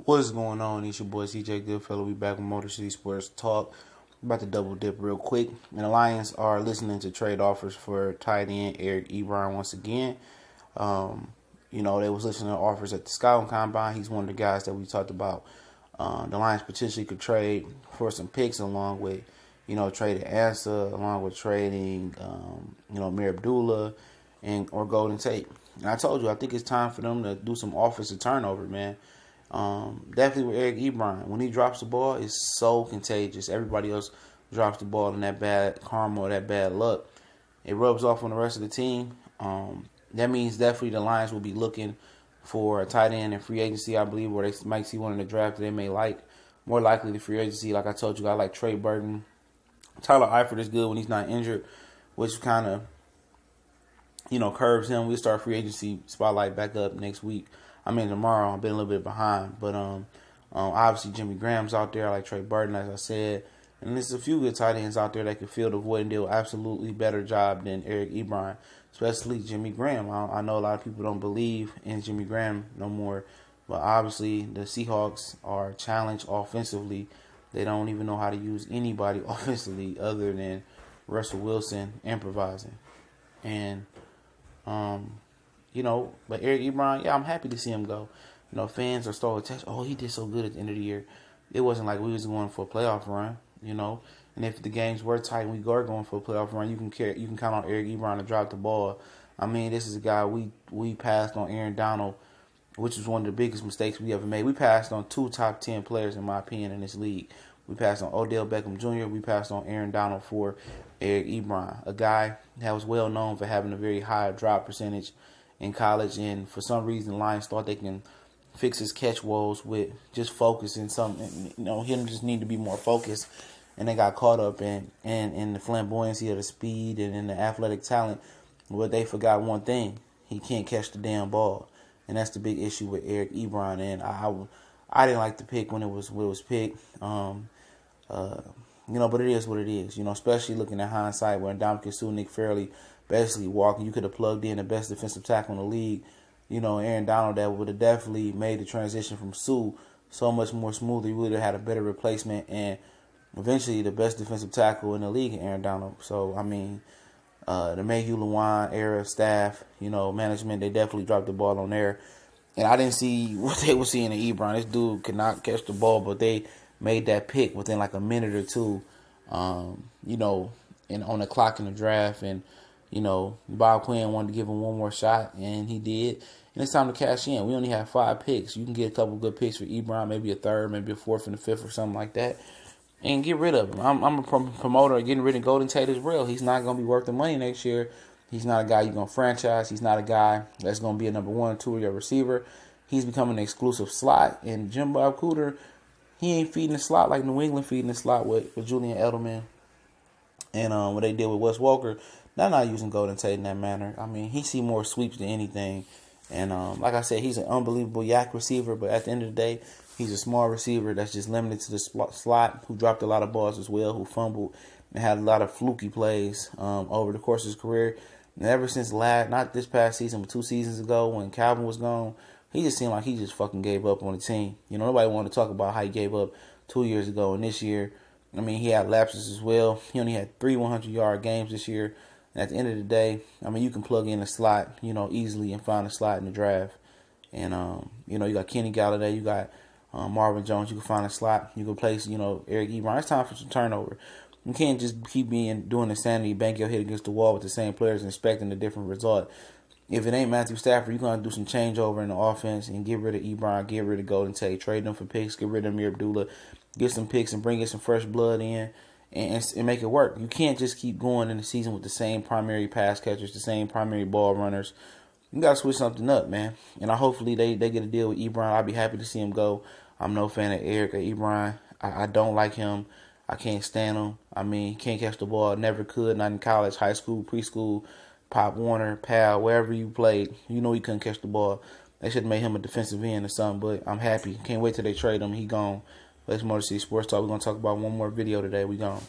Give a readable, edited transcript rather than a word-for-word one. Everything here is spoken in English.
What is going on? It's your boy CJ Goodfellow. We back with Motor City Sports Talk. About to double dip real quick. And the Lions are listening to trade offers for tight end Eric Ebron once again. They was listening to offers at the Scouting Combine. He's one of the guys that we talked about. The Lions potentially could trade for some picks along with, trading Asa, along with trading, Mir Abdullah or Golden Tate. And I told you, I think it's time for them to do some offensive turnover, man. Definitely with Eric Ebron. When he drops the ball, it's so contagious. Everybody else drops the ball in that bad karma or that bad luck. It rubs off on the rest of the team. That means definitely the Lions will be looking for a tight end in free agency, I believe, or they might see one in the draft that they may like. More likely the free agency, like I told you, I like Trey Burton. Tyler Eifert is good when he's not injured, which kind of, curves him. We'll start free agency spotlight back up next week. Tomorrow. I've been a little bit behind. But obviously Jimmy Graham's out there. I like Trey Burton, as I said. And there's a few good tight ends out there that can fill the void and do an absolutely better job than Eric Ebron, especially Jimmy Graham. I know a lot of people don't believe in Jimmy Graham no more. But obviously the Seahawks are challenged offensively. They don't even know how to use anybody offensively other than Russell Wilson improvising. And but Eric Ebron, I'm happy to see him go. Fans are starting to text, he did so good at the end of the year. It wasn't like we was going for a playoff run, And if the games were tight and we are going for a playoff run, you can count on Eric Ebron to drop the ball. This is a guy we passed on Aaron Donald, which was one of the biggest mistakes we ever made. We passed on 2 top 10 players, in my opinion, in this league. We passed on Odell Beckham Jr. We passed on Aaron Donald for Eric Ebron, a guy that was well known for having a very high drop percentage in college, and for some reason the Lions thought they can fix his catch woes with just focusing something. Him just need to be more focused, and they got caught up in the flamboyancy of the speed and in the athletic talent. But they forgot one thing: he can't catch the damn ball, and that's the big issue with Eric Ebron. And I didn't like the pick when it was picked. But it is what it is. Especially looking at hindsight, where Ndamukong Suh, Nick Fairley basically walking. You could have plugged in the best defensive tackle in the league. Aaron Donald, that would have definitely made the transition from Suh so much more smoothly. We would have had a better replacement and eventually the best defensive tackle in the league, Aaron Donald. So, the Mayhew Lewan era staff, management, they definitely dropped the ball on there. And I didn't see what they were seeing in Ebron. This dude could not catch the ball, but they made that pick within like a minute or two, and on the clock in the draft. And Bob Quinn wanted to give him one more shot, and he did. And it's time to cash in. We only have 5 picks. You can get a couple good picks for Ebron, maybe a third, maybe a fourth and a fifth or something like that, and get rid of him. I'm a promoter of getting rid of Golden Tate as well. He's not going to be worth the money next year. He's not a guy you're going to franchise. He's not a guy that's going to be a number 1 or 2 of your receiver. He's becoming an exclusive slot. And Jim Bob Cooter, he ain't feeding the slot like New England feeding the slot with Julian Edelman. And what they did with Wes Walker, they're not using Golden Tate in that manner. He see more sweeps than anything. And like I said, he's an unbelievable yak receiver. But at the end of the day, he's a small receiver that's just limited to the slot, who dropped a lot of balls as well, who fumbled and had a lot of fluky plays over the course of his career. And ever since not this past season, but 2 seasons ago when Calvin was gone, he just seemed like he just fucking gave up on the team. Nobody wanted to talk about how he gave up 2 years ago. And this year, he had lapses as well. He only had 3 100-yard games this year. And at the end of the day, you can plug in a slot, easily and find a slot in the draft. And, you got Kenny Galladay, you got Marvin Jones. You can find a slot. You can place, Eric Ebron. It's time for some turnover. You can't just keep doing the sanity, bank your head against the wall with the same players and expecting a different result. If it ain't Matthew Stafford, you're going to do some changeover in the offense and get rid of Ebron, get rid of Golden Tate, trade them for picks, get rid of Mir Abdullah, get some picks and bring in some fresh blood in and make it work. You can't just keep going in the season with the same primary pass catchers, the same primary ball runners. You got to switch something up, man. And hopefully they get a deal with Ebron. I'll be happy to see him go. I'm no fan of Eric Ebron. I don't like him. I can't stand him. He can't catch the ball. Never could. Not in college, high school, preschool, Pop Warner, Pal, wherever you played. He couldn't catch the ball. They should have made him a defensive end or something, but I'm happy. Can't wait till they trade him. He gone. Let's Motor City Sports Talk. We're going to talk about one more video today. We gone.